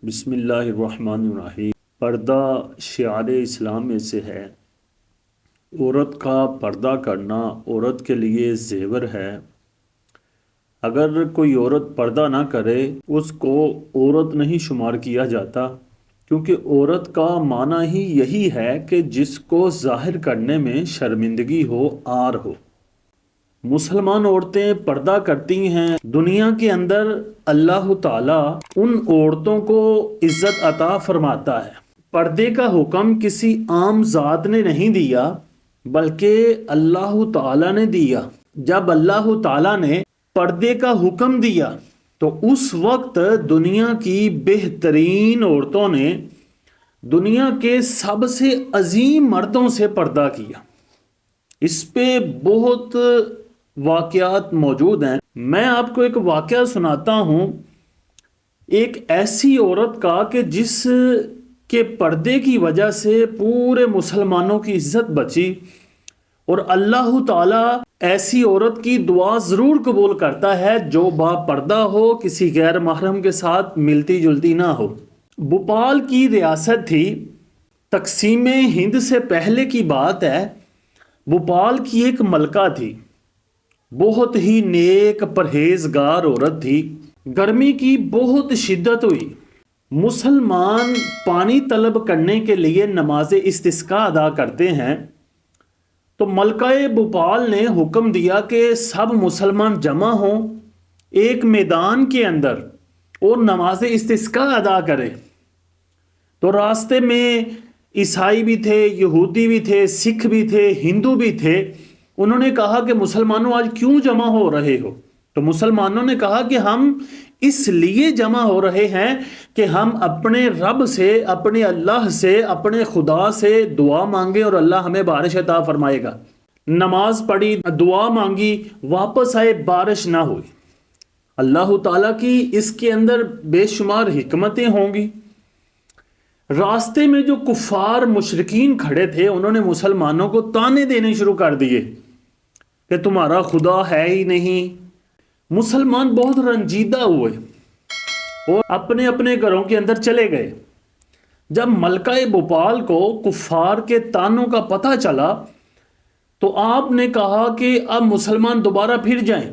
بسم اللہ الرحمن الرحیم۔ پردہ شعار اسلام میں سے ہے۔ عورت کا پردہ کرنا عورت کے لیے زیور ہے۔ اگر کوئی عورت پردہ نہ کرے اس کو عورت نہیں شمار کیا جاتا، کیونکہ عورت کا معنی ہی یہی ہے کہ جس کو ظاہر کرنے میں شرمندگی ہو، عار ہو۔ مسلمان عورتیں پردہ کرتی ہیں۔ دنیا کے اندر اللہ تعالیٰ ان عورتوں کو عزت عطا فرماتا ہے۔ پردے کا حکم کسی عام ذات نے نہیں دیا بلکہ اللہ تعالیٰ نے دیا۔ جب اللہ تعالیٰ نے پردے کا حکم دیا تو اس وقت دنیا کی بہترین عورتوں نے دنیا کے سب سے عظیم مردوں سے پردہ کیا۔ اس پہ بہت واقعات موجود ہیں۔ میں آپ کو ایک واقعہ سناتا ہوں ایک ایسی عورت کا کہ جس کے پردے کی وجہ سے پورے مسلمانوں کی عزت بچی، اور اللہ تعالیٰ ایسی عورت کی دعا ضرور قبول کرتا ہے جو با پردہ ہو، کسی غیر محرم کے ساتھ ملتی جلتی نہ ہو۔ بھوپال کی ریاست تھی، تقسیم ہند سے پہلے کی بات ہے۔ بھوپال کی ایک ملکہ تھی، بہت ہی نیک پرہیزگار عورت تھی۔ گرمی کی بہت شدت ہوئی۔ مسلمان پانی طلب کرنے کے لیے نماز استسقاء ادا کرتے ہیں، تو ملکہ بھوپال نے حکم دیا کہ سب مسلمان جمع ہوں ایک میدان کے اندر اور نماز استسقاء ادا کریں۔ تو راستے میں عیسائی بھی تھے، یہودی بھی تھے، سکھ بھی تھے، ہندو بھی تھے۔ انہوں نے کہا کہ مسلمانوں آج کیوں جمع ہو رہے ہو؟ تو مسلمانوں نے کہا کہ ہم اس لیے جمع ہو رہے ہیں کہ ہم اپنے رب سے، اپنے اللہ سے، اپنے خدا سے دعا مانگے اور اللہ ہمیں بارش عطا فرمائے گا۔ نماز پڑھی، دعا مانگی، واپس آئے، بارش نہ ہوئی۔ اللہ تعالیٰ کی اس کے اندر بے شمار حکمتیں ہوں گی۔ راستے میں جو کفار مشرکین کھڑے تھے انہوں نے مسلمانوں کو تانے دینے شروع کر دیے کہ تمہارا خدا ہے ہی نہیں۔ مسلمان بہت رنجیدہ ہوئے اور اپنے اپنے گھروں کے اندر چلے گئے۔ جب ملکہ بھوپال کو کفار کے تانوں کا پتہ چلا تو آپ نے کہا کہ اب مسلمان دوبارہ پھر جائیں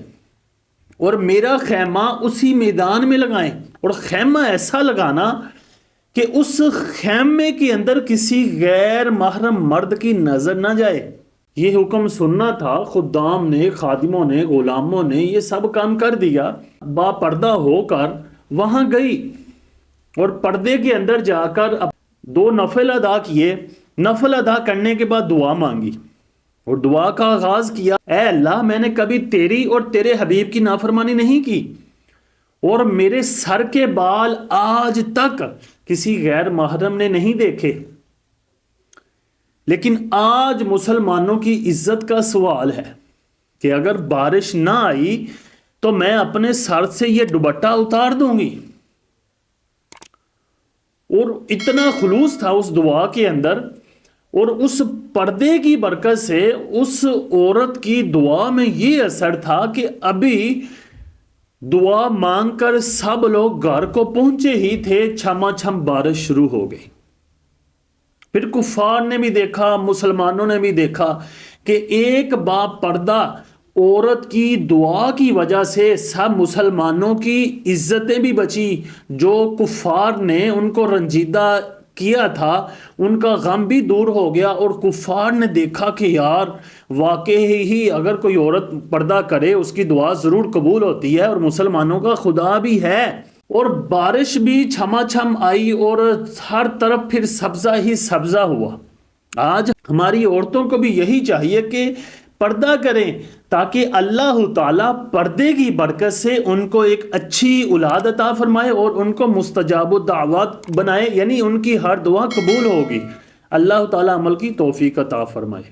اور میرا خیمہ اسی میدان میں لگائیں، اور خیمہ ایسا لگانا کہ اس خیمے کے اندر کسی غیر محرم مرد کی نظر نہ جائے۔ یہ حکم سننا تھا، خدام نے، خادموں نے، غلاموں نے یہ سب کام کر دیا۔ با پردہ ہو کر وہاں گئی اور پردے کے اندر جا کر 2 نفل ادا کیے۔ نفل ادا کرنے کے بعد دعا مانگی اور دعا کا آغاز کیا، اے اللہ میں نے کبھی تیری اور تیرے حبیب کی نافرمانی نہیں کی، اور میرے سر کے بال آج تک کسی غیر محرم نے نہیں دیکھے، لیکن آج مسلمانوں کی عزت کا سوال ہے کہ اگر بارش نہ آئی تو میں اپنے سر سے یہ دوپٹہ اتار دوں گی۔ اور اتنا خلوص تھا اس دعا کے اندر، اور اس پردے کی برکت سے اس عورت کی دعا میں یہ اثر تھا کہ ابھی دعا مانگ کر سب لوگ گھر کو پہنچے ہی تھے، چھما چھم بارش شروع ہو گئی۔ پھر کفار نے بھی دیکھا، مسلمانوں نے بھی دیکھا کہ ایک با پردہ عورت کی دعا کی وجہ سے سب مسلمانوں کی عزتیں بھی بچی۔ جو کفار نے ان کو رنجیدہ کیا تھا ان کا غم بھی دور ہو گیا، اور کفار نے دیکھا کہ یار واقعی ہی اگر کوئی عورت پردہ کرے اس کی دعا ضرور قبول ہوتی ہے، اور مسلمانوں کا خدا بھی ہے۔ اور بارش بھی چھما چھم آئی اور ہر طرف پھر سبزہ ہی سبزہ ہوا۔ آج ہماری عورتوں کو بھی یہی چاہیے کہ پردہ کریں تاکہ اللہ تعالیٰ پردے کی برکت سے ان کو ایک اچھی اولاد عطا فرمائے اور ان کو مستجاب الدعوات بنائے، یعنی ان کی ہر دعا قبول ہوگی۔ اللہ تعالیٰ عمل کی توفیق عطا فرمائے۔